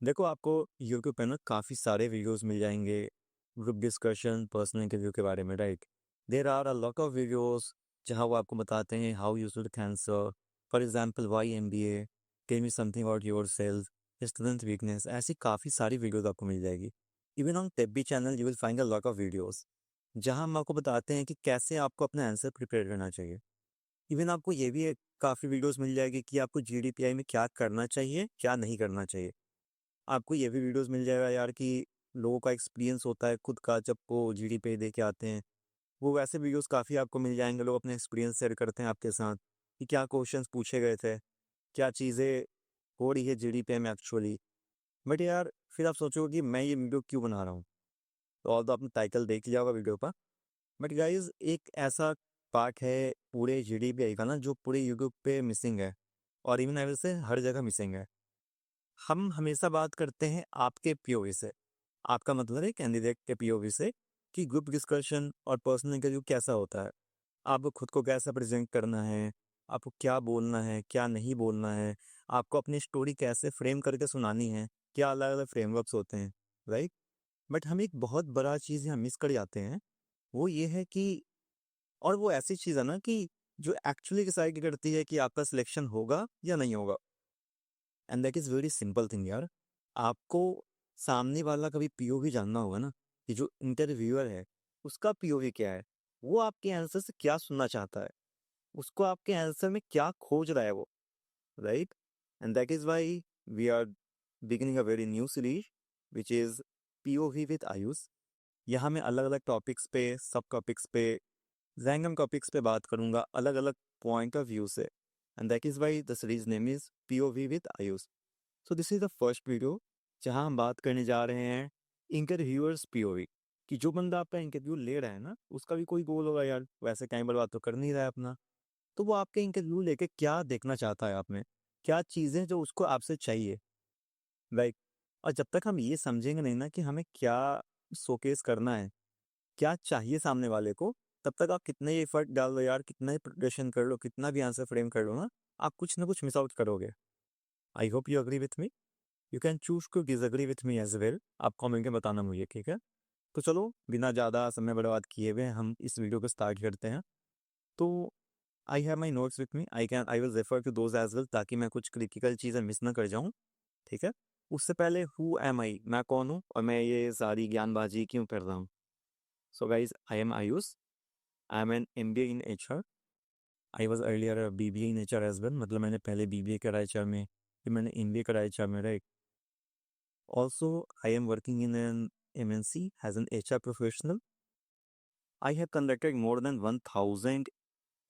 देखो, आपको यूट्यूब पे ना काफ़ी सारे वीडियोस मिल जाएंगे ग्रुप डिस्कशन पर्सनल इंटरव्यू के बारे में, right? There are a lot of videos जहाँ वो आपको बताते हैं how you should answer, for example why MBA, tell me something about yourself, student weakness. ऐसी काफ़ी सारी वीडियोस आपको मिल जाएगी। Even on Tebby channel you will find a lot of videos जहाँ हम आपको बताते हैं कि कैसे आपको अपना आंसर प्रिपेयर करना चाहिए। इवन आपको ये भी काफ़ी वीडियोस मिल जाएगी कि आपको जीडीपीआई में क्या करना चाहिए, क्या नहीं करना चाहिए। आपको ये भी वीडियोस मिल जाएगा यार कि लोगों का एक्सपीरियंस होता है खुद का जब वो जीडी पे दे के आते हैं। वो वैसे वीडियोस काफ़ी आपको मिल जाएंगे, लोग अपने एक्सपीरियंस शेयर करते हैं आपके साथ कि क्या क्वेश्चंस पूछे गए थे, क्या चीज़ें हो रही है जीडी पे में एक्चुअली। बट यार फिर आप सोचोगे कि मैं ये वीडियो क्यों बना रहा हूँ। तो ऑल तो आपने टाइटल देख लिया होगा वीडियो का। बट गाइज एक ऐसा पार्ट है पूरे जीडी पे का ना जो पूरे यूट्यूब पे मिसिंग है, और इवन आई से हर जगह मिसिंग है। हम हमेशा बात करते हैं आपके पीओवी से, आपका मतलब है कैंडिडेट के पीओवी से, कि ग्रुप डिस्कशन और पर्सनल इंटरव्यू कैसा होता है, आपको खुद को कैसा प्रेजेंट करना है, आपको क्या बोलना है क्या नहीं बोलना है, आपको अपनी स्टोरी कैसे फ्रेम करके सुनानी है, क्या अलग अलग फ्रेमवर्क्स होते हैं, राइट? बट हम एक बहुत बड़ा चीज़ यहाँ मिस कर जाते हैं, वो ये है कि, और वो ऐसी चीज़ है ना कि जो एक्चुअली डिसाइड करती है कि आपका सिलेक्शन होगा या नहीं होगा। And that is very simple thing यार। आपको सामने वाला कभी पीओवी जानना होगा ना, कि जो इंटरव्यूअर है उसका पीओवी क्या है, वो आपके आंसर से क्या सुनना चाहता है, उसको आपके आंसर में क्या खोज रहा है वो, right? And that is why we are beginning a very new series which is POV with Ayush. यहाँ मैं अलग अलग टॉपिक्स पे, सब टॉपिक्स पे, रैंडम टॉपिक्स पे बात करूंगा अलग अलग पॉइंट ऑफ व्यू से। And that is why the series name is POV with Ayush. So this is the first video जहां हम बात करने जा रहे हैं इंटरव्यूअर्स पीओवी, कि जो बंदा आपका इंटरव्यू ले रहा है ना उसका भी कोई गोल होगा यार, वैसे टाइम बर्बाद तो कर नहीं रहा है अपना। तो वो आपके इंटरव्यू लेके क्या देखना चाहता है आप में, क्या चीज़ें जो उसको आपसे चाहिए, लाइक। और जब तक हम ये समझेंगे नहीं ना कि हमें क्या शोकेस करना है, क्या चाहिए सामने वाले को, तब तक आप कितने ही एफर्ट डाल लो यार, कितना ही प्रिपरेशन कर लो, कितना भी आंसर फ्रेम कर लो ना, आप कुछ ना कुछ मिस आउट करोगे। I hope you agree with me. You can choose to disagree with me as well, आप कमेंट में बताना मुझे, ठीक है? तो चलो बिना ज़्यादा समय बर्बाद किए हुए हम इस वीडियो को स्टार्ट करते हैं। तो I have my notes with me, I will refer to those as well, ताकि मैं कुछ क्रिटिकल चीज़ें मिस ना कर जाऊँ, ठीक है? उससे पहले हु एम आई, मैं कौन हूँ और मैं ये सारी ज्ञानबाजी क्यों कर रहा हूँ। So guys, I am Ayush, I am an M B A in H R. I was earlier B B A in H R as well, मतलब मैंने पहले बी बी ए करा एच आर में, फिर मैंने एम बी ए करा एच आर में, right? Also, I am working in an MNC as an HR professional. I have conducted more than 1000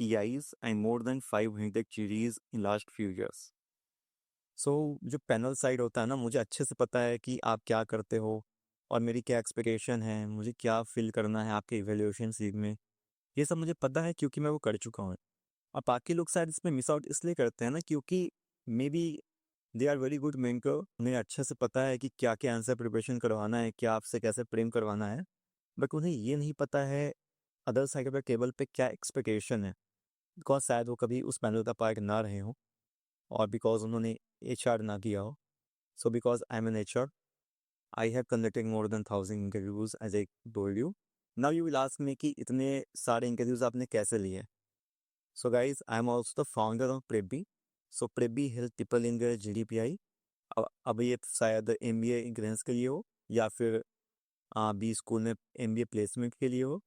EIs and more than 500 GDs in last few years. So, जो panel side होता है ना, मुझे अच्छे से पता है कि आप क्या करते हो और मेरी क्या एक्सपेक्टेशन है, मुझे क्या फिल करना है आपके इवेल्यूएशन सीट में। ये सब मुझे पता है क्योंकि मैं वो कर चुका हूँ। और बाकी लोग शायद इसमें मिस आउट इसलिए करते हैं ना क्योंकि may be they are very good mentor, उन्हें अच्छे से पता है कि क्या क्या आंसर प्रिपरेशन करवाना है, क्या आपसे कैसे प्रेम करवाना है। बट उन्हें ये नहीं पता है other side of the table पे क्या एक्सपेक्टेशन है, बिकॉज शायद वो कभी उस पैनल का पार्ट ना रहे हो, और बिकॉज उन्होंने एच आर ना किया हो। So because I am an H R, I have conducted more than 1000 interviews as I told you. Now you will ask me कि इतने सारे इंटरव्यूज आपने कैसे लिए। So guys, I am also the founder of Preby. So Preby help people in their GDPI। अब ये शायद MBA एग्रेंस के लिए हो, या फिर बी स्कूल में MBA प्लेसमेंट के लिए हो।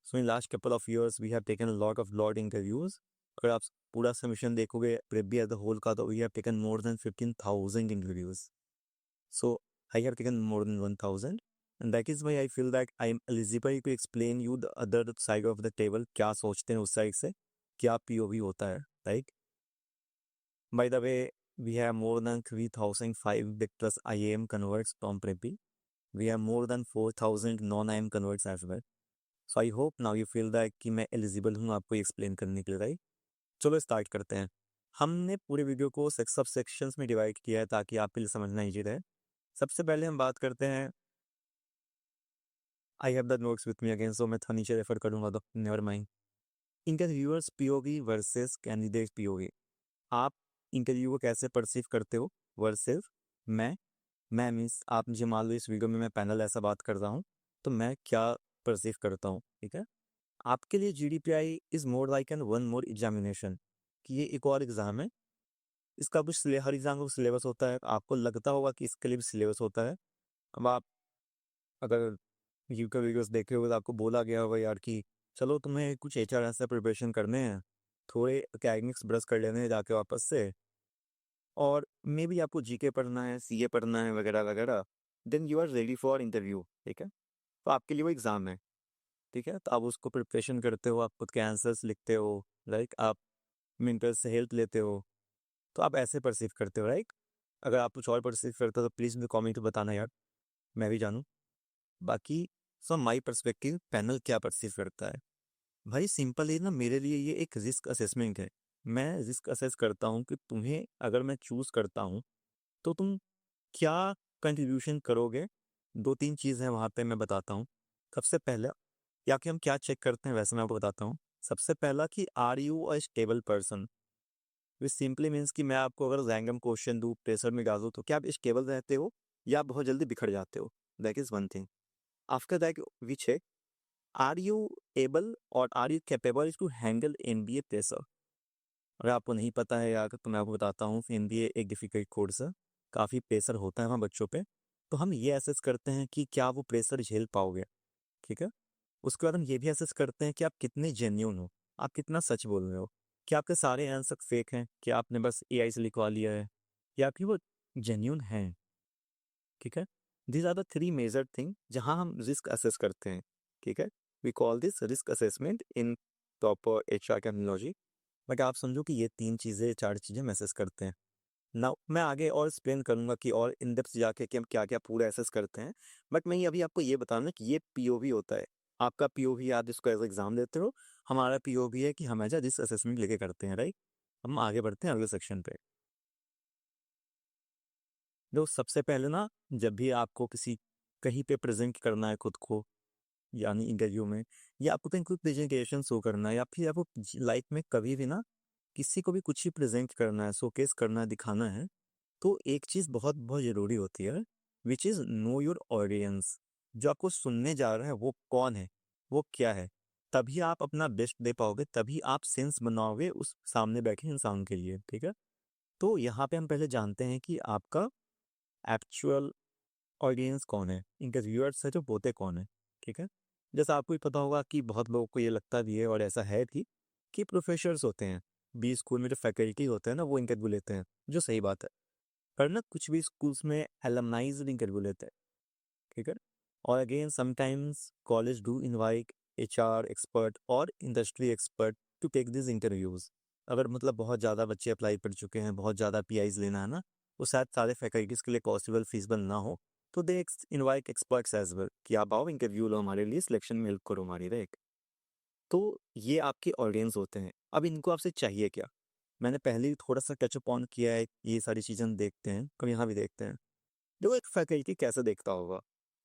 So in last couple of years we have taken lot interviews. अगर आप पूरा सबमिशन देखोगे प्रेबी एज द होल का, तो we have taken more than 15,000 interviews. So I have taken more than 1000, and that is why I feel that I am eligible to explain you the other side of the table, क्या सोचते हैं उस side से, क्या POV होता है, right? By the way, we have more than 3,005 big plus IAM converts from Preppy. We have more than 4,000 non-IAM converts as well. So I hope now you feel that कि मैं eligible हूँ आपको explain करने के लिए, right? चलो start करते हैं। हमने पूरे वीडियो को सब सेक्शंस में डिवाइड किया है ताकि आपके लिए समझना ईजी रहे। सबसे पहले हम बात करते हैं, I have the notes with me again, so मैं नीचे रेफर करूँगा, तो never mind. Interviewer's POV versus candidate POV। आप इंटरव्यू को कैसे परसीव करते हो वर्सेस मैं मैं मीन्स आप मुझे मान लो इस वीडियो में मैं पैनल ऐसा बात कर रहा हूँ, तो मैं क्या परसीव करता हूँ, ठीक है। आपके लिए GDPI is more like an one more examination, कि ये एक और एग्जाम है। इसका कुछ हर एग्जाम का सिलेबस होता है, आपको लगता होगा कि इसके लिए भी सिलेबस होता है। अब आप अगर यूट्यूब वीडियोस देखे होगे तो आपको बोला गया होगा यार कि चलो तुम्हें कुछ HR ऐसा प्रिपरेशन करने हैं, थोड़े एकेडमिक्स ब्रश कर लेने हैं जाके वापस से, और मे बी आपको GK पढ़ना है, CA पढ़ना है वगैरह वगैरह, then you are ready for interview, ठीक है। तो आपके लिए वो एग्ज़ाम है, ठीक है। तो आप उसको प्रिपरेशन करते हो, आप खुद के आंसर्स लिखते हो, लाइक आप मेंटर से हेल्प लेते हो, तो आप ऐसे परसीव करते हो, राइट। अगर आप कुछ और परसीव करते हो तो प्लीज़ मुझे कमेंट में बताना यार, मैं भी जानूँ। बाकी फ्रॉम माई परस्पेक्टिव पैनल क्या परसीव करता है, भाई सिंपल ही ना, मेरे लिए ये एक रिस्क असेसमेंट है। मैं रिस्क असेस करता हूँ कि तुम्हें अगर मैं चूज़ करता हूँ तो तुम क्या कंट्रीब्यूशन करोगे। 2-3 चीज़ हैं वहाँ पे मैं बताता हूँ। सबसे पहला, या कि हम क्या चेक करते हैं वैसे मैं आपको बताता हूँ। सबसे पहला कि are you a stable person, which simply means कि मैं आपको अगर रैंडम क्वेश्चन दूँ, प्रेशर में डालूँ, तो क्या आप स्टेबल रहते हो या आप बहुत जल्दी बिखर जाते हो। That is one thing. After that which है, आर यू एबल और are you capable to handle NBA pressure. अगर आपको नहीं पता है यार तो मैं आपको बताता हूँ, NBA एक डिफ़िकल्ट कोर्स है, काफ़ी प्रेशर होता है वहाँ बच्चों पे। तो हम ये असेस करते हैं कि क्या वो प्रेशर झेल पाओगे, ठीक है। उसके बाद हम ये भी असेस करते हैं कि आप कितने जेन्युइन हो, आप कितना सच बोल रहे हो, क्या आपके सारे आंसर फेक हैं, क्या आपने बस AI से लिखवा लिया है, या फिर वो जेन्युइन हैं, ठीक है। These are the 3 major thing जहाँ हम रिस्क असेस करते हैं, ठीक है। We call this risk assessment in proper HR terminology. But आप समझो कि ये 3 चीज़ें 4 चीज़ें हम असेस करते हैं। नाउ मैं आगे और एक्सप्लेन करूँगा कि और इन डेप्थ जाके कि हम क्या-क्या पूरा असेस करते हैं। बट मैं ये अभी आपको ये बता रहा हूँ कि ये POV होता है। आपका POV आप जिसको एज़ एग्ज़ाम देते हो, हमारा POV है कि हम एज़ अ रिस्क असेसमेंट लेके करते हैं, राइट? हम आगे बढ़ते हैं अगले सेक्शन पे। तो सबसे पहले ना, जब भी आपको किसी कहीं पे प्रेज़ेंट करना है खुद को, यानी इंटरव्यू में, या आपको कहीं कोई प्रेजेंटेशन शो करना है, या फिर आपको लाइफ में कभी भी ना किसी को भी कुछ ही प्रेज़ेंट करना है, शोकेस करना है, दिखाना है, तो एक चीज़ बहुत बहुत ज़रूरी होती है, which is know your audience. जो आपको सुनने जा रहा है वो कौन है, वो क्या है। तभी आप अपना बेस्ट दे पाओगे, तभी आप सेंस बनाओगे उस सामने बैठे इंसान के लिए, ठीक है। तो यहाँ पे हम पहले जानते हैं कि आपका एक्चुअल ऑडियंस कौन है, इंटरव्यूअर्स है जो बोते कौन है, ठीक है। जैसा आपको ही पता होगा कि बहुत लोगों को ये लगता भी है और ऐसा है भी कि प्रोफेसर्स होते हैं, बी स्कूल में जो फैकल्टी होते हैं ना वो इंटरव्यू लेते हैं, जो सही बात है। पर ना कुछ भी स्कूल्स में एलमनाइज इंटरव्यू लेते हैं, ठीक है। और again sometimes college do invite HR expert और industry expert to take this interviews. अगर मतलब बहुत ज़्यादा बच्चे अप्लाई कर चुके हैं, बहुत ज़्यादा PIs लेना है ना, वो शायद सारे फैकल्टीज के लिए पॉसिबल फीसबल ना हो, तो they invite experts as well कि आप आओ इंटरव्यू लो हमारे लिए, सिलेक्शन में हेल्प करो हमारी, राइट। तो ये आपके ऑडियंस होते हैं। अब इनको आपसे चाहिए क्या, मैंने पहले ही थोड़ा सा टचअप ऑन किया है, ये सारी चीज़ें हम देखते हैं, कभी यहाँ भी देखते हैं। देखो एक फैकल्टी कैसे देखता होगा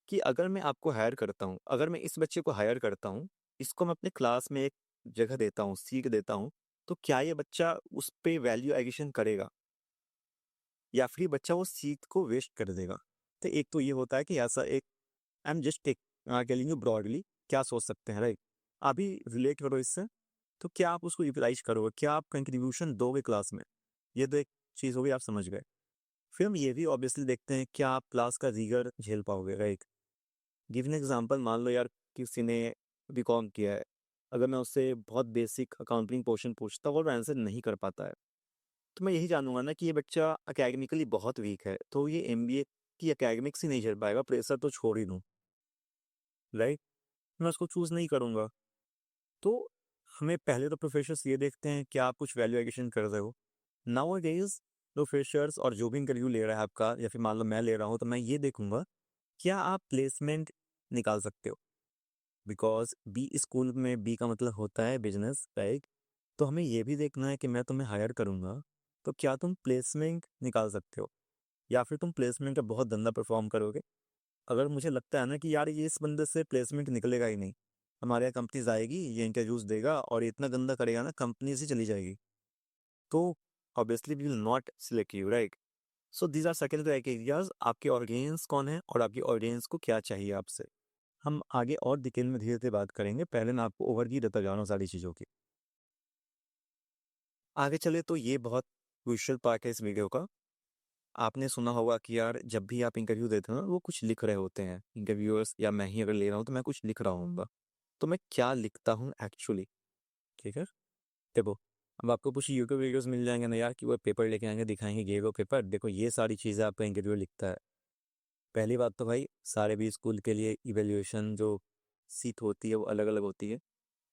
कि अगर मैं आपको हायर करता हूँ, अगर मैं इस बच्चे को हायर करता हूँ, इसको मैं अपने क्लास में एक जगह देता हूँ, सीट देता हूँ, तो क्या ये बच्चा उस पे वैल्यू एडिशन करेगा, या फिर ये बच्चा वो सीट को वेस्ट कर देगा। तो एक तो ये होता है कि ऐसा एक, I am just telling you broadly क्या सोच सकते हैं, राइट। अभी रिलेट करो इससे, तो क्या आप उसको यूटिलाइज करोगे, क्या आप कंट्रीब्यूशन दोगे क्लास में, ये तो एक चीज़ होगी, आप समझ गए। फिर हम ये भी ऑब्वियसली देखते हैं क्या आप क्लास का रीगर झेल पाओगे, राइट। गिवन एग्जांपल, मान लो यार किसी ने BCom किया है, अगर मैं उससे बहुत बेसिक अकाउंटिंग पोर्शन पूछता हूँ और वो आंसर नहीं कर पाता है, तो मैं यही जानूंगा ना कि ये बच्चा अकेडमिकली बहुत वीक है, तो ये MBA की अकेडमिक्स ही नहीं झेल पाएगा, प्रेशर तो छोड़ ही दूँ, राइट। मैं उसको चूज़ नहीं करूँगा। तो हमें पहले तो प्रोफेसर्स ये देखते हैं कि आप कुछ वैल्यू एडिशन कर रहे हो। नाउअडेज़ प्रोफेसर्स और जो भी इंटरव्यू ले रहा है आपका, या फिर मान लो मैं ले रहा हूँ, तो मैं ये देखूंगा क्या आप प्लेसमेंट निकाल सकते हो। बिकॉज बी स्कूल में बी का मतलब होता है बिजनेस, राइट। तो हमें ये भी देखना है कि मैं तुम्हें हायर करूंगा तो क्या तुम प्लेसमेंट निकाल सकते हो, या फिर तुम प्लेसमेंट का बहुत गंदा परफॉर्म करोगे। अगर मुझे लगता है ना कि यार ये इस बंदे से प्लेसमेंट निकलेगा ही नहीं, हमारे यहाँ कंपनीज आएगी, ये इंटरव्यूज देगा और ये इतना गंदा करेगा ना, कंपनी से चली जाएगी, तो obviously we will not select you, right. So these are second criterias, आपके ऑडियंस कौन है और आपकी ऑडियंस को क्या चाहिए आपसे। हम आगे और डिटेल में धीरे धीरे बात करेंगे, पहले मैं आपको ओवरव्यू देता जा रहा हूँ सारी चीज़ों की। आगे चले तो ये बहुत क्रूशियल पार्ट है इस वीडियो का। आपने सुना होगा कि यार जब भी आप इंटरव्यू देते हो ना, वो कुछ लिख रहे होते हैं इंटरव्यूअर्स, या मैं ही अगर ले रहा हूँ तो मैं कुछ लिख रहा हूँ। तो मैं क्या लिखता हूँ एक्चुअली, ठीक है। देखो, अब आपको कुछ यूट्यूब वीडियोस मिल जाएंगे ना यार, कि वो पेपर लेके आएंगे, दिखाएंगे ये वो पेपर, देखो ये सारी चीज़ें आपका इंटरव्यू लिखता है। पहली बात तो भाई, सारे भी स्कूल के लिए इवेल्युएशन जो सीट होती है वो अलग अलग होती है।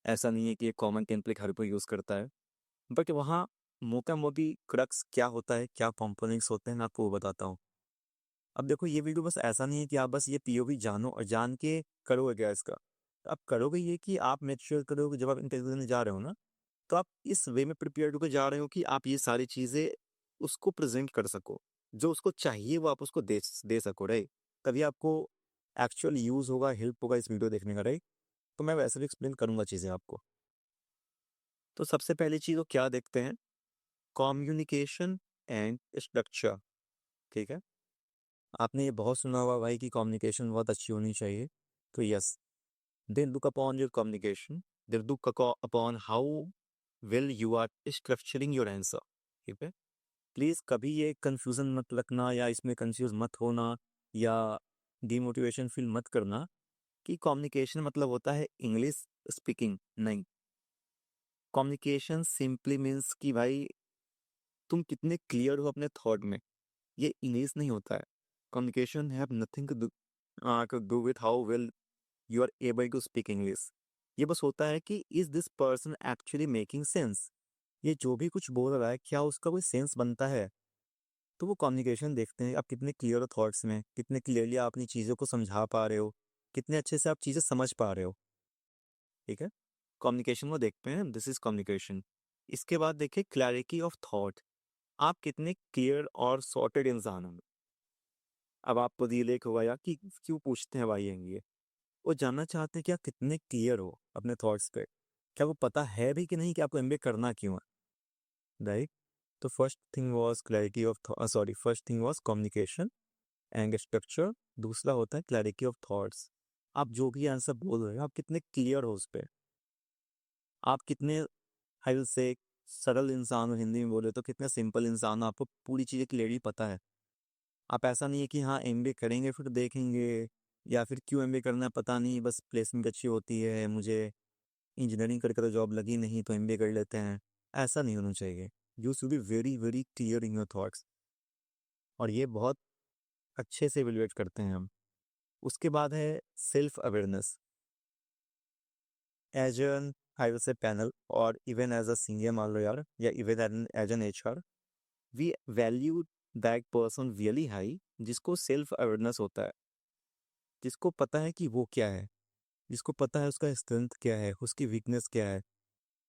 ऐसा नहीं है कि एक कॉमन टेम्पलेट हर कोई यूज़ करता है, बट वहाँ मोटा मोटी क्रक्स क्या होता है, क्या कंपोनेंट्स होते हैं, मैं आपको वो बताता हूँ। अब देखो, ये वीडियो बस ऐसा नहीं है कि आप बस ये पीओवी जानो और जान के करोगे क्या इसका। तो आप करोगे ये कि आप मेक श्योर करोगे जब आप इंटरव्यू देने जा रहे हो ना, तो आप इस वे में प्रिपेयर होकर जा रहे हो कि आप ये सारी चीज़ें उसको प्रेजेंट कर सको, जो उसको चाहिए वो आप उसको दे दे सको, राइट। तभी आपको एक्चुअल यूज़ होगा, हेल्प होगा इस वीडियो देखने का, राइट। तो मैं वैसे भी एक्सप्लेन करूंगा चीज़ें आपको। तो सबसे पहली चीज़ वो क्या देखते हैं, कम्युनिकेशन एंड स्ट्रक्चर, ठीक है। आपने ये बहुत सुना होगा भाई कि कम्युनिकेशन बहुत अच्छी होनी चाहिए। तो yes, they look upon your communication, they look upon how well you are structuring your answer, ठीक है। प्लीज़ कभी ये कंफ्यूजन मत रखना, या इसमें कंफ्यूज मत होना, या डिमोटिवेशन फील मत करना कि कम्युनिकेशन मतलब होता है इंग्लिश स्पीकिंग। नहीं, कम्युनिकेशन सिंपली मीन्स कि भाई तुम कितने क्लियर हो अपने थॉट में, ये इंग्लिश नहीं होता है। Communication have nothing to do with how well you are able to speak English. ये बस होता है कि is this person actually making sense, ये जो भी कुछ बोल रहा है क्या उसका कोई सेंस बनता है। तो वो कम्युनिकेशन देखते हैं, आप कितने क्लियर हो थॉट्स में, कितने क्लियरली आप अपनी चीज़ों को समझा पा रहे हो, कितने अच्छे से आप चीज़ें समझ पा रहे हो, ठीक है। कम्युनिकेशन वो देखते हैं, दिस इज कम्युनिकेशन। इसके बाद देखिए क्लैरिटी ऑफ थॉट, आप कितने क्लियर और सॉर्टेड इंसान हो। अब आपको दिल एक होगा यार कि क्यों पूछते हैं भाई ये, वो जानना चाहते हैं कि आप कितने क्लियर हो अपने थॉट्स पे, क्या वो पता है भी कि नहीं कि आपको एमबीए करना क्यों है, राइट। तो first thing was clarity of sorry first thing was communication and structure. दूसरा होता है क्लैरिटी ऑफ थॉट्स, आप जो भी आंसर बोल रहे हो आप कितने क्लियर हो उस पर, आप कितने आई विल से सरल इंसान हो, हिंदी में बोले तो कितने सिंपल इंसान हो, आपको पूरी चीज़ें क्लियरली पता है। आप ऐसा नहीं है कि हाँ एमबीए करेंगे फिर देखेंगे, या फिर क्यों एमबीए करना है पता नहीं, बस प्लेसमेंट अच्छी होती है, मुझे इंजीनियरिंग करके तो जॉब लगी नहीं तो एमबीए कर लेते हैं। ऐसा नहीं होना चाहिए। You should be very very clear in your thoughts, और ये बहुत अच्छे से इवेल्युएट करते हैं हम। उसके बाद है self awareness, as an I will say panel और इवन एज अ सीनियर मान लो यार, या even as an HR, we value that person really high, जिसको सेल्फ अवेयरनेस होता है, जिसको पता है कि वो क्या है, जिसको पता है उसका स्ट्रेंथ क्या है, उसकी वीकनेस क्या है,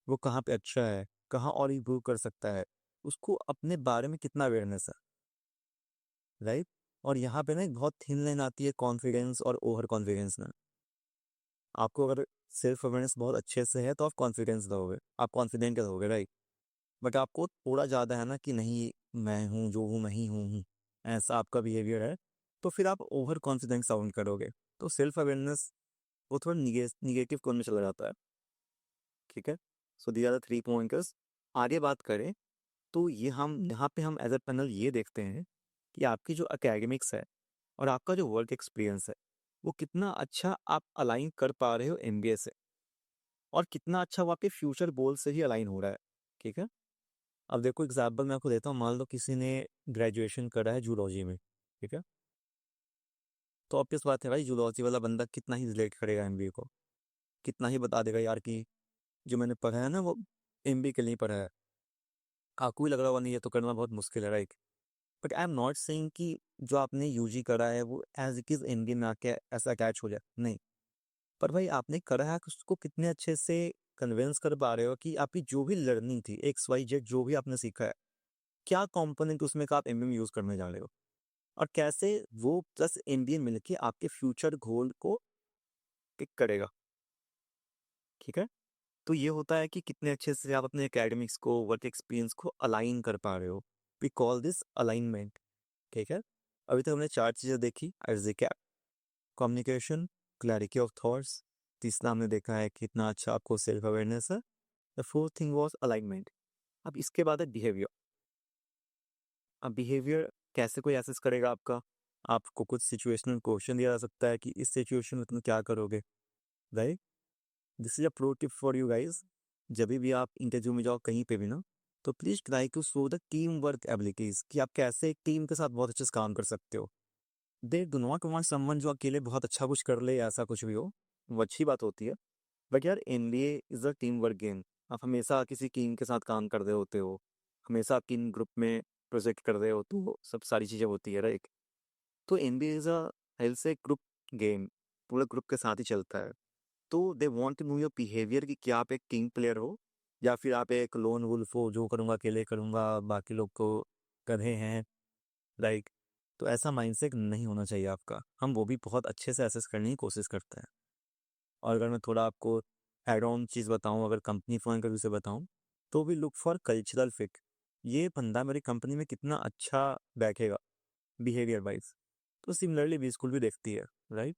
वो कहाँ पे अच्छा है, कहाँ और इम्प्रूव कर सकता है, उसको अपने बारे में कितना अवेयरनेस है, राइट। और यहाँ पे ना एक बहुत थिन लाइन आती है कॉन्फिडेंस और ओवर कॉन्फिडेंस में। आपको अगर सेल्फ अवेयरनेस बहुत अच्छे से है तो आप कॉन्फिडेंस दोगे, आप कॉन्फिडेंट रहोगे, राइट। बट आपको थोड़ा ज़्यादा है ना कि नहीं मैं हूँ जो हूँ मैं ही हूँ, ऐसा आपका बिहेवियर है, तो फिर आप ओवर कॉन्फिडेंस साउंड करोगे। तो सेल्फ अवेयरनेस वो थोड़ा निगेटिव टोन में चला जाता है, ठीक है। सो दी आर द 3 पॉइंटर्स। आगे बात करें तो ये हम यहाँ पे हम एज अ पैनल ये देखते हैं कि आपकी जो एकेडमिक्स है और आपका जो वर्क एक्सपीरियंस है, वो कितना अच्छा आप अलाइन कर पा रहे हो एमबीए से, और कितना अच्छा वो आपके फ्यूचर गोल से ही अलाइन हो रहा है, ठीक है। अब देखो एग्जाम्पल मैं आपको देता हूँ, मान लो किसी ने ग्रेजुएशन करा है जूलॉजी में, ठीक है। तो ऑब्वियस बात है भाई, जूलॉजी वाला बंदा कितना ही रिलेट करेगा एमबीए को, कितना ही बता देगा यार कि जो मैंने पढ़ा है ना वो एमबीए के लिए पढ़ा है। आपको भी लग रहा होगा नहीं ये तो करना बहुत मुश्किल है, right. But I am not saying कि जो आपने यूजी करा है वो एज इट इज एमबीए में आके ऐसा अटैच हो जाए, नहीं। पर भाई आपने करा है, उसको कितने अच्छे से कन्विंस कर पा रहे हो कि आपकी जो भी लर्निंग थी, एक्स वाई जेड जो भी आपने सीखा है, क्या कंपोनेंट उसमें का आप एमबीए में यूज करने जा रहे हो, और कैसे वो प्लस एमबीए मिलके आपके फ्यूचर गोल को पिक करेगा, ठीक है। तो ये होता है कि कितने अच्छे से आप अपने एकेडमिक्स को वर्क एक्सपीरियंस को अलाइन कर पा रहे हो। वी कॉल दिस अलाइनमेंट, ठीक है। अभी तक हमने 4 चीज़ें देखी as recap. Communication, clarity of thoughts, तीसरा हमने देखा है कितना अच्छा आपको सेल्फ अवेयरनेस है। The fourth thing was alignment. अब इसके बाद है बिहेवियर। अब बिहेवियर कैसे कोई एसेस करेगा आपका? आपको कुछ सिचुएशनल क्वेश्चन दिया जा सकता है कि इस सिचुएशन में तुम क्या करोगे, right? This is a pro tip for you guys. जब भी आप इंटरव्यू में जाओ कहीं पे भी ना, तो please try to show the team work abilities कि आप कैसे एक टीम के साथ बहुत अच्छे से काम कर सकते हो। They do not want someone जो अकेले बहुत अच्छा कुछ कर ले, ऐसा कुछ भी हो, वो अच्छी बात होती है। बट यार NBA is a team work game. आप हमेशा किसी टीम के साथ काम कर रहे होते हो, हमेशा आप टीम ग्रुप में प्रोजेक्ट कर रहे हो, तो सब सारी चीज़ें होती है, राइट? तो एनबीए इज अ हेल्थ से ग्रुप गेम, पूरा ग्रुप के साथ ही चलता है। तो they want to know your behaviour कि क्या आप एक टीम प्लेयर हो या फिर आप एक लोन वुल्फ हो, जो करूँगा अकेले करूँगा, बाकी लोग को गधे हैं, लाइक। तो ऐसा माइंडसेट नहीं होना चाहिए आपका। हम वो भी बहुत अच्छे से एसेस करने की कोशिश करते हैं। और अगर मैं थोड़ा आपको एड ऑन चीज़ बताऊँ, अगर कंपनी पॉइंट ऑफ व्यू से बताऊँ, तो we look for cultural fit. ये बंदा मेरी कंपनी में कितना अच्छा बैठेगा बिहेवियर वाइज। तो सिमिलरली भी स्कूल भी देखती है, right?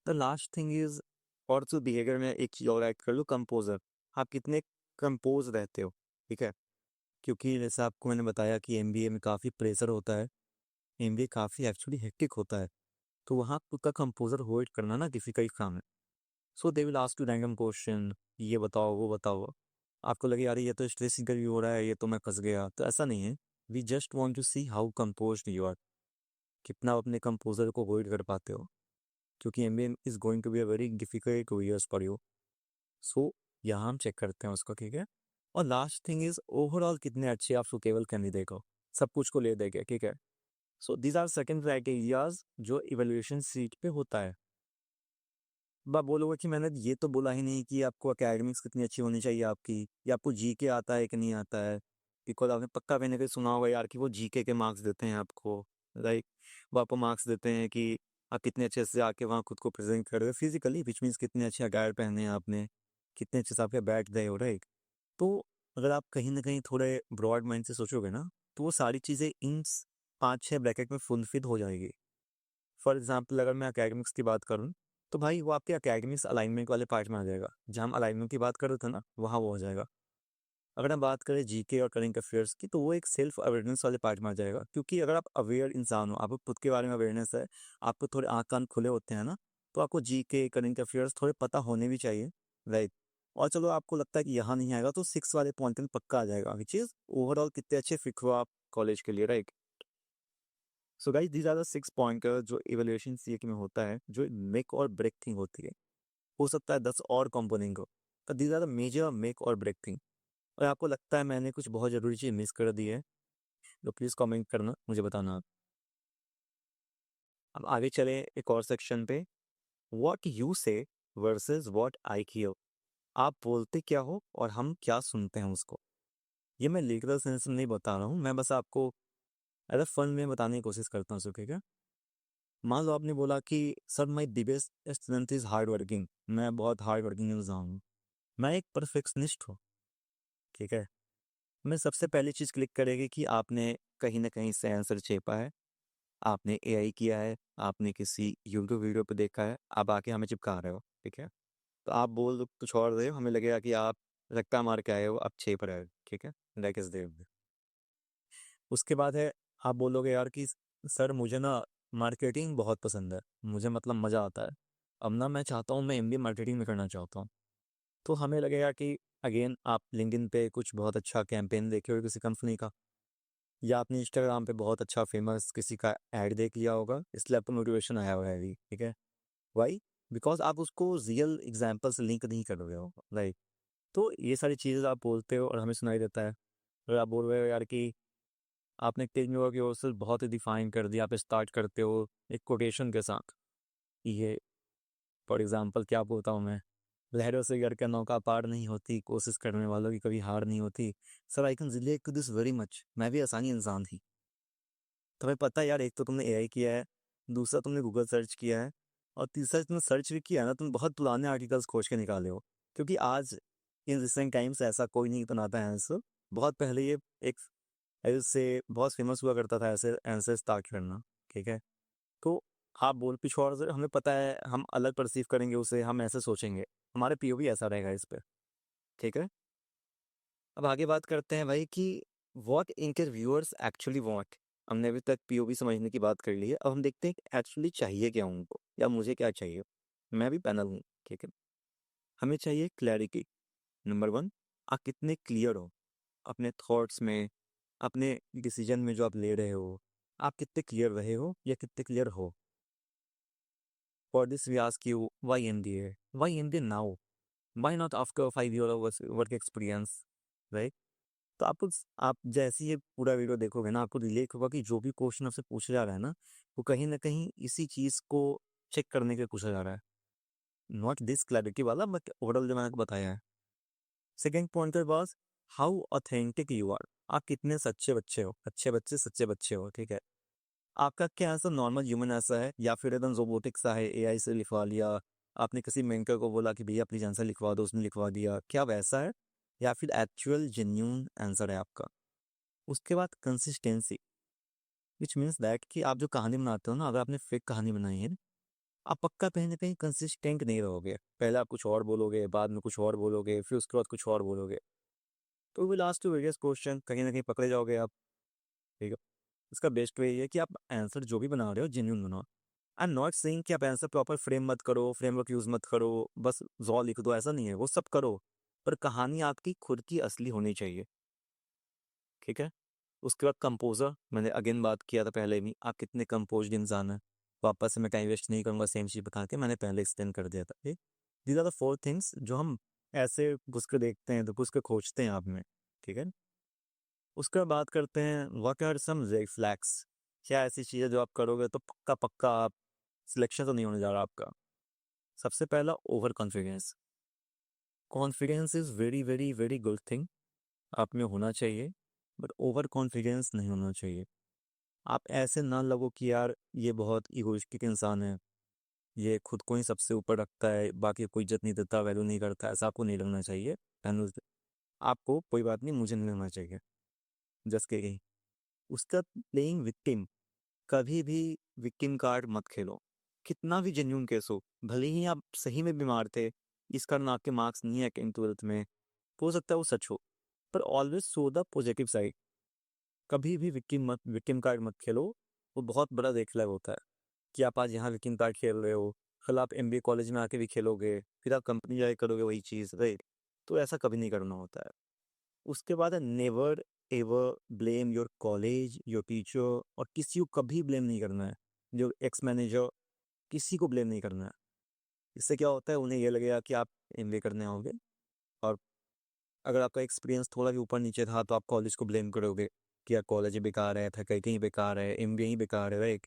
The last thing is, और तो बिहेवियर में एक चीज़ और ऐड कर लो, कंपोजर। आप कितने कंपोज रहते हो, ठीक है? क्योंकि जैसे आपको मैंने बताया कि एमबीए में काफ़ी प्रेशर होता है, एमबीए काफ़ी एक्चुअली हेक्टिक होता है। तो वहाँ खुद का कंपोजर होल्ड करना ना डिफिकल्ट काम है। So they will ask you random question, ये बताओ वो बताओ। आपको लगे यार ये तो स्ट्रेस इंटरव्यू हो रहा है, ये तो मैं फंस गया, तो ऐसा नहीं है। We just want to see how compose you are, कितना आप अपने कंपोजर को होल्ड कर पाते हो, क्योंकि MBA is going to be a very difficult 2 years for you. So यहाँ हम चेक करते हैं उसको, ठीक है? और लास्ट थिंग इज ओवरऑल कितने अच्छे आप सुटेबल कैंडिडेट हो, सब कुछ को ले देंगे, ठीक है? So these are second criterias जो इवेल्युएशन सीट पे होता है। आप बोलोगे कि मैंने ये तो बोला ही नहीं कि आपको एकेडमिक्स कितनी अच्छी होनी चाहिए आपकी, या आपको जीके आता है कि नहीं आता है। बिकॉज आपने पक्का मैंने कहीं सुना होगा यार कि वो जीके के मार्क्स देते हैं आपको, राइट? वो आपको मार्क्स देते हैं कि आप कितने अच्छे से आके वहाँ खुद को प्रेजेंट कर रहे हो फिजिकली, विच मीन्स कितने अच्छे अटायर पहने हैं आपने, कितने अच्छे से आपके बैठ गए हो, राइट? तो अगर आप कहीं ना कहीं थोड़े ब्रॉड माइंड से सोचोगे ना, तो वो सारी चीज़ें इन 5-6 ब्रैकेट में फुलफिल हो जाएगी। फॉर एग्जाम्पल अगर मैं अकेडमिक्स की बात करूँ, तो भाई वो आपके अकेडमिक्स अलाइनमेंट वाले पार्ट में आ जाएगा। जहाँ हम अलाइनमेंट की बात कर रहे थे ना, वहाँ वो हो जाएगा। अगर हम बात करें जीके और करंट अफेयर्स की, तो वो एक सेल्फ अवेयरनेस वाले पार्ट में आ जाएगा। क्योंकि अगर आप अवेयर इंसान हो, आपको खुद के बारे में अवेयरनेस है, आपको थोड़े आँख कान खुले होते हैं ना, तो आपको जीके करंट अफेयर्स थोड़े पता होने भी चाहिए, राइट? और चलो आपको लगता है कि यहाँ नहीं आएगा, तो 6 वाले पॉइंट में पक्का आ जाएगा, विच इज ओवरऑल कितने अच्छे फिट हो आप कॉलेज के लिए, right? So guys these are the 6 pointer जो इवैल्यूएशन सीए में होता है, जो मेक और ब्रेक थिंग होती है। हो सकता है 10 और कंपोनेंट हो, तो these are the major make और ब्रेक थिंग। और आपको लगता है मैंने कुछ बहुत ज़रूरी चीज़ मिस कर दी है, तो प्लीज़ कमेंट करना, मुझे बताना आप। अब आगे चले एक और सेक्शन पे, व्हाट यू से वर्सेस व्हाट आई हियर। आप बोलते क्या हो और हम क्या सुनते हैं उसको। ये मैं लीगल सेंस में नहीं बता रहा हूँ, मैं बस आपको एज अ फन में बताने की कोशिश करता हूँ, ठीक है? मान लो आपने बोला कि sir my biggest strength is hard working, मैं बहुत हार्ड वर्किंग इंसान हूँ, मैं एक परफेक्शनिस्ट हूँ, ठीक है? मैं सबसे पहली चीज़ क्लिक करेगी कि आपने कहीं ना कहीं से आंसर छेपा है, आपने एआई किया है, आपने किसी यूट्यूब वीडियो पे देखा है, आप आके हमें चिपका रहे हो, ठीक है? तो आप बोल कुछ और रहे हो, हमें लगेगा कि आप रट्टा मार के आए हो, आप छेप रहे हो, ठीक है? That is there. उसके बाद है, आप बोलोगे यार कि सर मुझे ना मार्केटिंग बहुत पसंद है, मुझे मतलब मज़ा आता है, अब ना मैं चाहता हूँ मैं एमबीए मार्केटिंग में करना चाहता हूँ। तो हमें लगेगा कि अगेन आप लिंक्डइन पे कुछ बहुत अच्छा कैंपेन देखे हो किसी कंपनी का, या आपने इंस्टाग्राम पे बहुत अच्छा फेमस किसी का ऐड देख लिया होगा, इसलिए आपको मोटिवेशन आया हुआ है अभी, ठीक है? वाई? बिकॉज आप उसको रियल एग्जाम्पल से लिंक नहीं कर रहे हो, राइट? तो ये सारी चीज़ें आप बोलते हो और हमें सुनाई देता है। अगर आप बोल रहे हो यार कि आपने टेक में की ओर से बहुत ही डिफाइन कर दिया, आप स्टार्ट करते हो एक कोटेशन के साथ, ये फॉर एग्जांपल क्या बोलता हूँ मैं, लहरों से गिर कर नौका पार नहीं होती, कोशिश करने वालों की कभी हार नहीं होती। Sir I can relate to this very much, मैं भी आसानी इंसान थी। तुम्हें पता है यार, एक तो तुमने एआई किया है, दूसरा तुमने गूगल सर्च किया है, और तीसरा तुमने सर्च भी किया है ना, तुम बहुत पुराने आर्टिकल्स खोज के निकाले हो। क्योंकि आज इन रिसेंट टाइम्स ऐसा कोई नहीं बनाता है आंसर, बहुत पहले ये एक ऐसे बहुत फेमस हुआ करता था ऐसे आंसर स्टार्ट करना, ठीक है। तो आप बोल कुछ और से, हमें पता है हम अलग परसीव करेंगे उसे, हम ऐसे सोचेंगे, हमारे पीओवी ऐसा रहेगा इस पे, ठीक है। अब आगे बात करते हैं भाई कि व्हाट इंटरव्यूअर्स एक्चुअली वांट। हमने अभी तक पीओवी समझने की बात कर ली है, अब हम देखते हैं कि एक्चुअली चाहिए क्या उनको, या मुझे क्या चाहिए। मैं भी पैनल हूँ, ठीक है। हमें चाहिए क्लैरिटी। नंबर वन, आप कितने क्लियर हो अपने थॉट्स में, अपने डिसीजन में जो आप ले रहे हो, आप कितने क्लियर रहे हो या कितने क्लियर हो। For this we ask you why MBA, why MBA now, why not after 5 year of work experience, right. तो आप जैसे ये पूरा वीडियो देखोगे ना, आपको रिलेट होगा कि जो भी क्वेश्चन आपसे पूछा जा रहा है ना, वो कहीं ना कहीं इसी चीज को चेक करने के लिए पूछा जा रहा है, नॉट दिस क्लैरिटी वाला, बट ओवरऑल जो मैंने आपको बताया है। Second point was how authentic you are, आप कितने सच्चे बच्चे हो, अच्छे बच्चे सच्चे बच्चे हो, ठीक है। आपका क्या ऐसा नॉर्मल ह्यूमन ऐसा है, या फिर एकदम रोबोटिक सा है, एआई से लिखवा लिया, आपने किसी मेंटर को बोला कि भैया प्लीज आंसर लिखवा दो, उसने लिखवा दिया, क्या वैसा है, या फिर एक्चुअल जेन्यून आंसर है आपका। उसके बाद कंसिस्टेंसी, विच मीन्स दैट कि आप जो कहानी बनाते हो ना, अगर आपने फेक कहानी बनाई है, आप पक्का कहीं ना कहीं कंसिस्टेंट नहीं रहोगे, पहले आप कुछ और बोलोगे, बाद में कुछ और बोलोगे, फिर उसके बाद कुछ और बोलोगे, तो we last to various question, कहीं ना कहीं पकड़े जाओगे आप, ठीक है। इसका बेस्ट वे ये है कि आप आंसर जो भी बना रहे हो जेन्यून बनाओ। आई एम नॉट सेइंग कि आप आंसर प्रॉपर फ्रेम मत करो, फ्रेमवर्क यूज मत करो, बस जॉ लिख दो, ऐसा नहीं है, वो सब करो, पर कहानी आपकी खुद की असली होनी चाहिए, ठीक है। उसके बाद कंपोजर, मैंने अगेन बात किया था पहले भी, आप कितने कंपोज्ड इंसान हैं। वापस से मैं टाइम वेस्ट नहीं करूंगा, सेम चीज बता के मैंने पहले एक्सप्लेन कर दिया था, ठीक। दीज आर द 4 थिंग्स जो हम ऐसे घुस के देखते हैं, तो घुस के खोजते हैं आप में, ठीक है। उसके बाद बात करते हैं what are some red flags, क्या ऐसी चीज़ें जो आप करोगे तो पक्का पक्का आप सिलेक्शन तो नहीं होने जा रहा आपका। सबसे पहला, over confidence. Confidence is very very very good thing, आप में होना चाहिए, बट ओवर कॉन्फिडेंस नहीं होना चाहिए। आप ऐसे ना लगो कि यार ये बहुत इगोइस्टिक इंसान है, ये खुद को ही सबसे ऊपर रखता है, बाकी कोई इज्जत नहीं देता, वैल्यू नहीं करता, ऐसा आपको नहीं लगना चाहिए। एंड आपको कोई बात नहीं, मुझे नहीं लगना चाहिए, जस्ट के। उसका प्लेइंग विक्टिम, कभी भी विक्टिम कार्ड मत खेलो, कितना भी जेन्यून केस हो, भले ही आप सही में बीमार थे, इस कारण आपके मार्क्स नहीं है 10th-12th में, हो सकता है वो सच हो, पर always so the positive side. कभी भी विक्टिम कार्ड मत खेलो, वो बहुत बड़ा रेड फ्लैग होता है कि आप आज यहाँ विक्टिम कार्ड खेल रहे हो, कल आप एमबीए कॉलेज में आके भी खेलोगे, फिर आप कंपनी जाके करोगे वही चीज़, राइट। तो ऐसा कभी नहीं करना होता है। उसके बाद है never ever blame your college, your teacher, और किसी को कभी ब्लेम नहीं करना है, जो एक्स मैनेजर, किसी को ब्लेम नहीं करना है। इससे क्या होता है, उन्हें ये लगेगा कि आप एमबीए करने आओगे, और अगर आपका एक्सपीरियंस थोड़ा भी ऊपर नीचे था तो आप कॉलेज को ब्लेम करोगे कि यार कॉलेज ही बेकार है, फैकल्टी ही बेकार है, एमबीए ही बेकार है, राइट।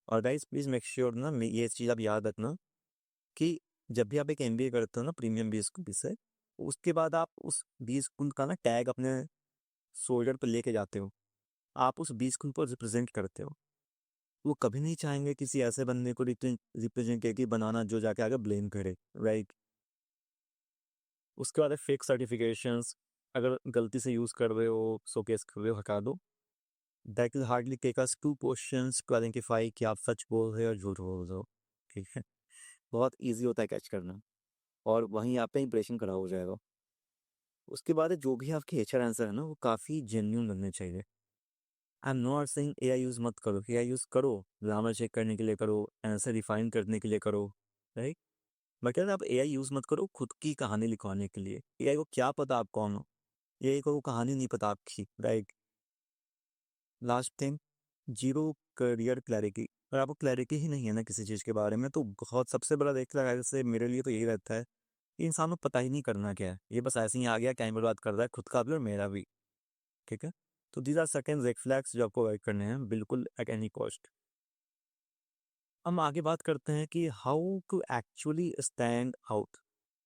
और गाइस प्लीज मेक श्योर ना, ये चीज़ आप याद रखना कि जब भी आप एक एमबीए करते हो ना प्रीमियम बी स्कूल से, उसके बाद आप उस बी स्कूल का ना टैग अपने शोल्डर पर लेके जाते हो, आप उस बी स्कूल को रिप्रेजेंट करते हो। वो कभी नहीं चाहेंगे किसी ऐसे बंदे को रिप्रेजेंटेटिव बनाना जो जाके आगे ब्लेम करे, राइट। उसके बाद है फेक सर्टिफिकेशंस, अगर गलती से यूज़ कर रहे हो, शोकेस कर रहे हो, हटा दो। That will hardly take us 2 questions to identify कि आप सच बोल रहे हो और झूठ बोल रहे हो, ठीक है। बहुत ईजी होता है कैच करना, और वहीं आप पे इंप्रेशन खड़ा हो जाएगा। उसके बाद है जो भी आपके एचआर आंसर है ना, वो काफ़ी जेन्यून लगने चाहिए। आई am not saying AI use मत करो, एआई यूज़ करो, ग्रामर चेक करने के लिए करो, आंसर रिफाइन करने के लिए करो, राइट। बट यार आप एआई यूज़ मत करो खुद की कहानी लिखवाने के लिए, एआई को क्या पता आप कौन हो, एआई को वो कहानी नहीं पता आपकी, right. Last thing, zero career clarity. अगर आपको क्लैरिटी ही नहीं है ना किसी चीज़ के बारे में, तो बहुत सबसे बड़ा देखता है ऐसे, मेरे लिए तो यही रहता है कि इंसान को पता ही नहीं करना क्या है, ये बस ऐसे ही आ गया, टाइम बर्बाद कर रहा है खुद का भी और मेरा भी, ठीक है। तो these are certain red flags जो आपको अवॉइड करने हैं बिल्कुल एट एनी कॉस्ट। हम आगे बात करते हैं कि how to actually stand out.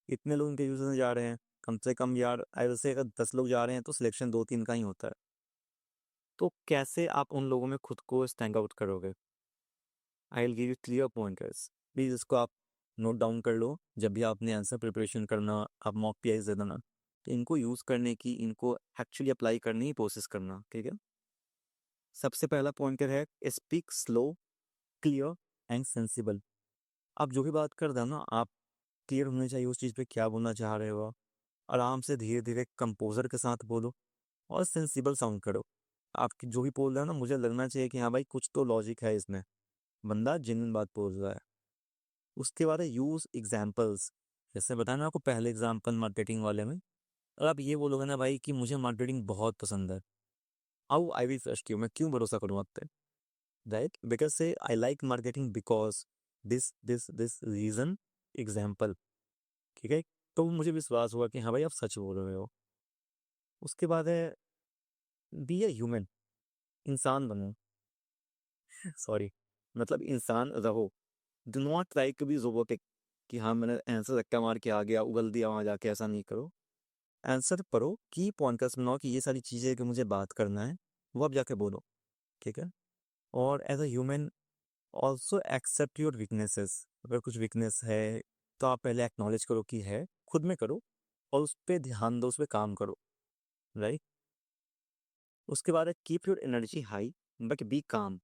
इतने लोग इंटरव्यूज में जा रहे हैं, कम से कम यार ऐसे अगर 10 लोग जा रहे हैं तो सिलेक्शन 2-3 का ही होता है, तो कैसे आप उन लोगों में खुद को स्टैंड आउट करोगे। आई will give you clear pointers, please इसको आप नोट डाउन कर लो, जब भी आपने आंसर प्रिपरेशन करना, आप मॉक पीआईज दे देना, तो इनको यूज़ करने की, इनको एक्चुअली अप्लाई करने की कोशिश करना, ठीक है। सबसे पहला पॉइंटर है speak slow, clear and sensible. आप जो भी बात कर रहे हो ना, आप क्लियर होने चाहिए उस चीज़ पे क्या बोलना चाह रहे हो। आराम से धीरे धीरे कंपोजर के साथ बोलो और सेंसिबल साउंड करो। आप जो भी बोल रहे हो ना, मुझे लगना चाहिए कि हाँ भाई कुछ तो लॉजिक है इसमें, बंदा जेन्युइन बात बोल रहा है। उसके बाद है यूज़ एग्जाम्पल्स। जैसे बताया ना आपको पहले एग्जाम्पल मार्केटिंग वाले में, अगर आप ये बोलोगे ना भाई कि मुझे मार्केटिंग बहुत पसंद है, how I will trust you, मैं क्यों भरोसा करूँ आप पे, right? Because say I like marketing because this reason, example, ठीक है? तो मुझे विश्वास हुआ कि हाँ भाई आप सच बोल रहे हो। उसके बाद है बी ए ह्यूमन, इंसान बनो। सॉरी, मतलब इंसान रहो। Do not try to be robotic कि हाँ मैंने आंसर धक्का मार के आ गया, उगल दिया वहाँ जाके, ऐसा नहीं करो। आंसर पढ़ो, की पॉइंटर्स बनाओ कि ये सारी चीज़ें कि मुझे बात करना है, वो आप जाके बोलो, ठीक है? और as a human also accept your weaknesses. अगर कुछ वीकनेस है तो आप पहले एक्नॉलेज करो कि है, खुद में करो और उस पर ध्यान दो, उस पर काम करो, राइट? उसके बाद है keep your energy high but be calm.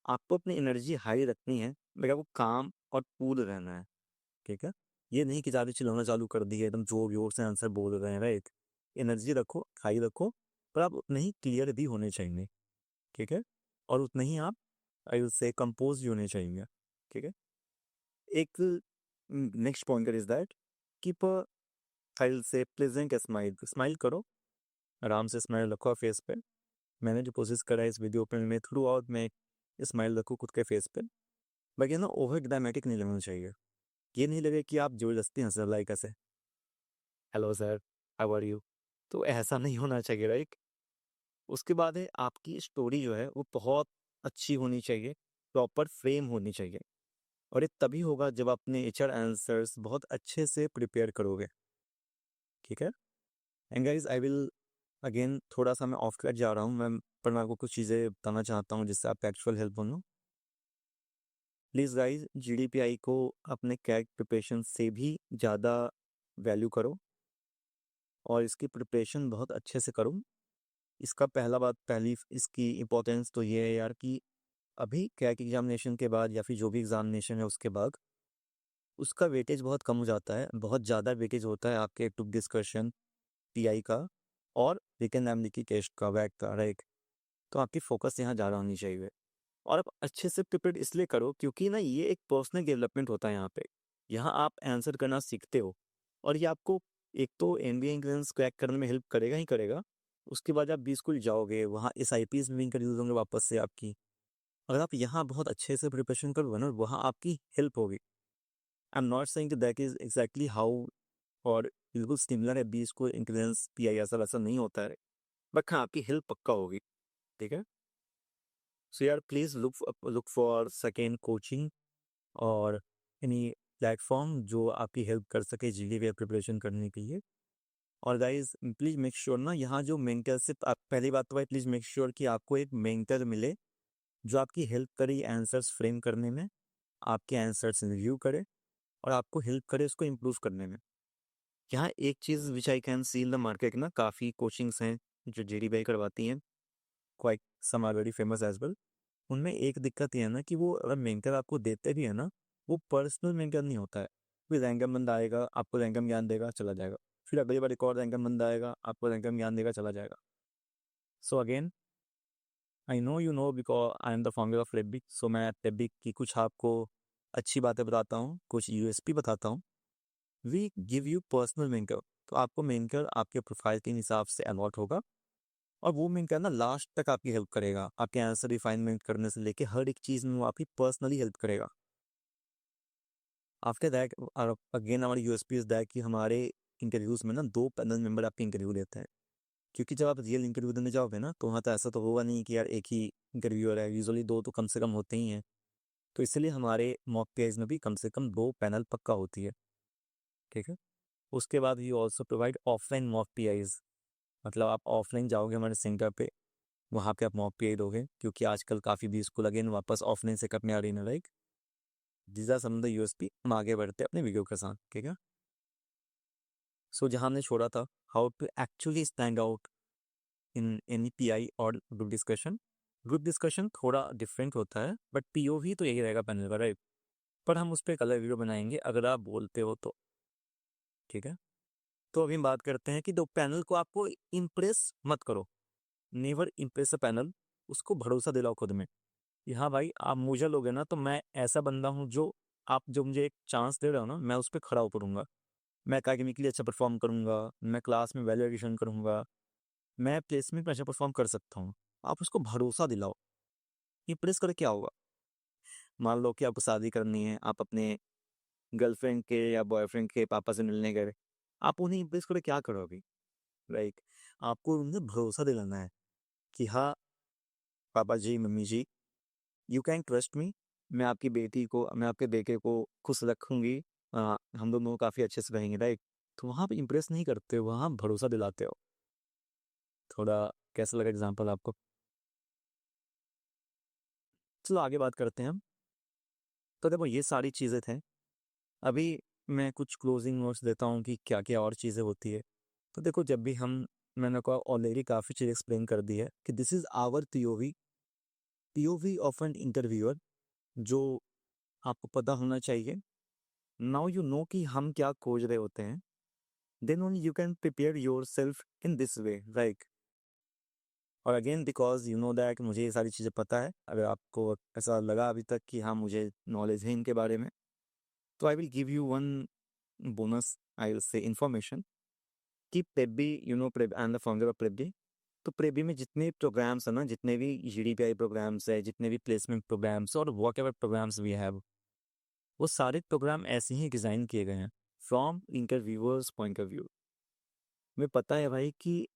आपको अपनी एनर्जी हाई रखनी है मगर आपको काम और कूल रहना है, ठीक है? ये नहीं कि ज़्यादा चिल्लाना चालू कर दिए, एकदम जोर जोर से आंसर बोल रहे हैं, राइट? एनर्जी रखो, हाई रखो, पर आप उतने ही क्लियर भी होने चाहिए, ठीक है? और उतने ही आप आई विल से कंपोज भी होने चाहिए, ठीक है? एक next pointer is that keep a I will से प्लेजेंट स्माइल। स्माइल करो, आराम से स्माइल रखो फेस पे। मैंने जो कोशिश करा है इस वीडियो पे, मैं थ्रू आउट में स्माइल रखूँ खुद के फेस पे, बाकी ना ओवर ड्रामेटिक नहीं लगना चाहिए। ये नहीं लगे कि आप जबरदस्ती हंस रहे लाइक ऐसे, hello sir, how are you, तो ऐसा नहीं होना चाहिए, राइट? उसके बाद है आपकी स्टोरी जो है वो बहुत अच्छी होनी चाहिए, प्रॉपर फ्रेम होनी चाहिए, और ये तभी होगा जब अपने एचआर आंसर्स बहुत अच्छे से प्रिपेयर करोगे, ठीक है? And guys I will again, थोड़ा सा मैं ऑफ ट्रैक जा रहा हूँ मैं, पर मैं आपको कुछ चीज़ें बताना चाहता हूँ जिससे आपका एक्चुअल हेल्प हो। प्लीज़ गाइज, जीडीपीआई को अपने कैट प्रिपरेशन से भी ज़्यादा वैल्यू करो और इसकी प्रिपरेशन बहुत अच्छे से करो। इसका पहली इसकी इम्पोर्टेंस तो ये है यार कि अभी कैट एग्जामिनेशन के बाद या फिर जो भी एग्जामिनेशन है उसके बाद उसका वेटेज बहुत कम हो जाता है, बहुत ज़्यादा वेटेज होता है आपके ग्रुप डिस्कशन, टीआई का और रिटन एमडी टेस्ट का, वैक का, राइट? तो आपकी फोकस यहाँ ज़्यादा होनी चाहिए और आप अच्छे से प्रिपेयर इसलिए करो क्योंकि ना ये एक पर्सनल डेवलपमेंट होता है यहाँ पे। यहाँ आप आंसर करना सीखते हो और ये आपको एक तो एनबीए एंट्रेंस क्रैक करने में हेल्प करेगा ही करेगा। उसके बाद आप बी स्कूल जाओगे, वहाँ SIPs में भी इंक्रीज होंगे वापस से आपकी। अगर आप यहाँ बहुत अच्छे से प्रिपरेशन करोगे ना, वहाँ आपकी हेल्प होगी। आई am not saying that is exactly how, और बिल्कुल सिमिलर है बी स्कूल इंक्रीज PI, ऐसा वैसा नहीं होता है, बट हाँ आपकी हेल्प पक्का होगी, ठीक है? सो यार please look for second coaching और एनी प्लेटफॉर्म जो आपकी हेल्प कर सके जीडी प्रिपरेशन करने के लिए। और गाइज प्लीज़ मेक श्योर ना, यहाँ जो मेंटरशिप, आप पहली बात तो भाई प्लीज़ मेक श्योर कि आपको एक मेंटर मिले जो आपकी हेल्प करे आंसर्स फ्रेम करने में, आपके आंसर्स रिव्यू करे और आपको हेल्प करे उसको इम्प्रूव करने में। यहाँ एक चीज़ which I can see in the market ना, काफ़ी कोचिंग्स हैं जो जीडी करवाती हैं, quite some are very famous as well. उनमें एक दिक्कत ये है ना कि वो अगर मेंटर आपको देते भी है ना, वो पर्सनल मेंटर नहीं होता है। कोई रैंडम बंदा आएगा, आपको रैंडम ज्ञान देगा, चला जाएगा। फिर अगली बार एक और रैंडम बंदा आएगा, आपको रैंडम ज्ञान देगा, चला जाएगा। So again, I know you know because I am the founder of Rebic, सो मैं रेबिक की कुछ आपको अच्छी बातें बताता हूँ, कुछ USP बताता हूँ। We give you personal mentor, तो आपको मेंटर आपके प्रोफाइल के हिसाब से अलॉट होगा और वो मेंटर ना लास्ट तक आपकी हेल्प करेगा, आपके आंसर रिफाइनमेंट करने से लेके हर एक चीज़ में वो आपकी पर्सनली हेल्प करेगा। आफ्टर दैट अगेन हमारे USP इज दैट कि हमारे इंटरव्यूज़ में ना 2 पैनल मेंबर आपके इंटरव्यू लेते हैं, क्योंकि जब आप रियल इंटरव्यू देने जाओगे ना तो वहाँ तो ऐसा तो होगा नहीं कि यार एक ही इंटरव्यूअर है, यूजुअली 2 तो कम से कम होते ही हैं। तो इसलिए हमारे मॉक पेज में भी कम से कम 2 पैनल पक्का होती है, ठीक है? उसके बाद we also provide offline mock PIs, मतलब आप ऑफलाइन जाओगे हमारे सेंटर पे, वहाँ पे आप मॉक PI दोगे, क्योंकि आजकल काफ़ी भी स्कूल अगेन वापस ऑफलाइन से करने आ रही है, like these are some the USP। हम आगे बढ़ते हैं अपने वीडियो के साथ, ठीक है? सो जहाँ हमने छोड़ा था, how to actually stand out in any PI और ग्रुप डिस्कशन, ग्रुप डिस्कशन थोड़ा डिफरेंट होता है, बट पीओवी तो यही रहेगा पैनल का, राइट। पर हम उस पर एक अलग वीडियो बनाएंगे अगर आप बोलते हो तो, ठीक है। तो अभी हम बात करते हैं कि दो पैनल को आपको इम्प्रेस मत करो, नेवर इम्प्रेस अ पैनल। उसको भरोसा दिलाओ खुद में कि हाँ भाई आप मुझे लोगे ना तो मैं ऐसा बंदा हूँ जो आप जो मुझे एक चांस दे रहे हो ना, मैं उस पर खड़ा उतरूंगा, मैं एकेडमिकली अच्छा परफॉर्म करूंगा, मैं क्लास में वैल्यू एडिशन करूंगा, मैं प्लेसमेंट में अच्छा परफॉर्म कर सकता हूँ। आप उसको भरोसा दिलाओ। इम्प्रेस कर क्या होगा? मान लो कि आपको शादी करनी है, आप अपने गर्लफ्रेंड के या बॉयफ्रेंड के पापा से मिलने गए, आप उन्हें इम्प्रेस कर क्या करोगे? लाइक आपको उन्हें भरोसा दिलाना है कि हाँ पापा जी मम्मी जी, यू कैन ट्रस्ट मी, मैं आपकी बेटी को, मैं आपके बेटे को खुश रखूंगी, हम दोनों काफ़ी अच्छे से रहेंगे, राइट। तो वहाँ पे इम्प्रेस नहीं करते हो, वहाँ भरोसा दिलाते हो। थोड़ा कैसा लगा एग्जाम्पल आपको? चलो आगे बात करते हैं हम। तो देखो ये सारी चीज़ें थे। अभी मैं कुछ क्लोजिंग नोट्स देता हूँ कि क्या क्या और चीज़ें होती है। तो देखो जब भी हम, मैंने को ऑलरेडी काफ़ी चीज़ एक्सप्लेन कर दी है कि this is our POV, POV of an interviewer, जो आपको पता होना चाहिए। नाउ यू नो कि हम क्या खोज रहे होते हैं, then only you can prepare yourself in this way, right. और again because you know that मुझे ये सारी चीज़ें पता है, अगर आपको ऐसा लगा अभी तक कि हाँ मुझे नॉलेज है इनके बारे में, तो I will give you one bonus, I will say information कि Preby, you know Preb and the founder of Preby. तो प्रेबी में जितने प्रोग्राम्स है ना, जितने भी जीडीपीआई प्रोग्राम्स है, जितने भी प्लेसमेंट प्रोग्राम्स और whatever programmes we have, वो सारे प्रोग्राम ऐसे ही डिज़ाइन किए गए हैं from interviewers point of view. मुझे पता है भाई कि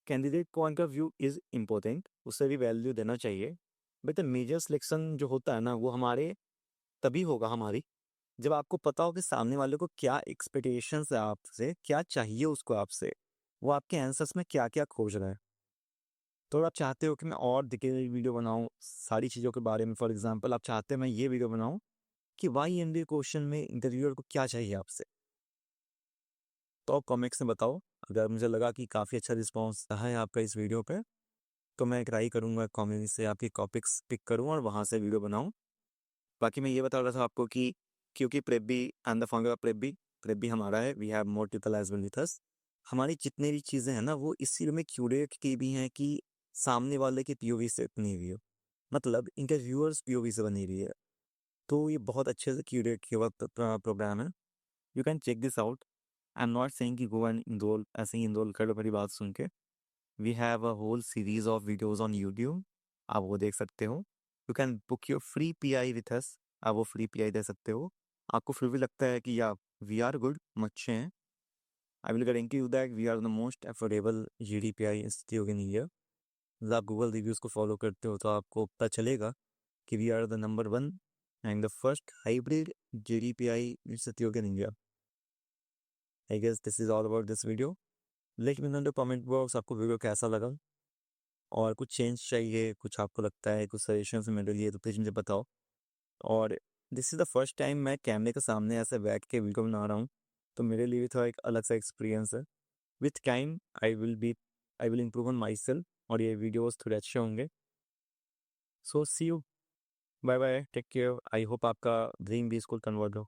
candidate point of view is important, उसे भी वैल्यू देना चाहिए, बट द मेजर सिलेक्शन जो होता है ना वो हमारे तभी होगा हमारी, जब आपको पता हो कि सामने वाले को क्या एक्सपेक्टेशंस है आपसे, क्या चाहिए उसको आपसे, वो आपके आंसर्स में क्या क्या खोज रहा है। तो अगर आप चाहते हो कि मैं और डिटेल वीडियो बनाऊं सारी चीज़ों के बारे में, फॉर एग्जांपल आप चाहते हैं मैं ये वीडियो बनाऊं कि वाई एमबीए क्वेश्चन में इंटरव्यूअर को क्या चाहिए आपसे, तो आप कॉमेंट्स में बताओ। अगर मुझे लगा कि काफ़ी अच्छा रिस्पॉन्स रहा है आपका इस वीडियो पे, तो मैं ट्राई करूँगा कम्युनिटी से आपके टॉपिक्स पिक करूँ और वहाँ से वीडियो बनाऊँ। बाकी मैं ये बता रहा था आपको कि क्योंकि Preby and the founder of Preby, Preby हमारा है, we have more people as well with us. हमारी जितनी भी चीज़ें हैं ना वो इसी में क्यूरेट की भी हैं कि सामने वाले की पीओवी से बनी हुई है, मतलब इंटरव्यूअर्स पीओवी से बनी हुई है। तो ये बहुत अच्छे से क्यूरेट किया हुआ प्रोग्राम है, you can check this out. I am not saying कि गो एंड इनरोल, ऐसे ही इनरोल कर लो मेरी बात सुन के। We have a whole series of videos on YouTube, आप वो देख सकते हो। You can book your free PI with us, आप वो फ्री पीआई दे सकते हो। आपको फिर भी लगता है कि या वी आर गुड, हम अच्छे हैं, I will guarantee you that we are the most affordable GDPI institute in India. जब आप गूगल रिव्यूज़ को फॉलो करते हो तो आपको पता चलेगा कि we are the number one and the first hybrid GDPI institute in India. I guess this is all about this video. Let me know in the comment box आपको video कैसा लगा, और कुछ चेंज चाहिए, कुछ आपको लगता है कुछ सजेशंस मेरे लिए, तो प्लीज़ मुझे बताओ। और this is the first time मैं कैमरे के सामने ऐसे बैठ के वीडियो बना रहा हूँ, तो मेरे लिए भी थोड़ा एक अलग सा एक्सपीरियंस है। With time I will improve on myself और ये वीडियोज़ थोड़े अच्छे होंगे। So see you, bye bye, take care. I hope आपका ड्रीम भी स्कूल कन्वर्ट हो।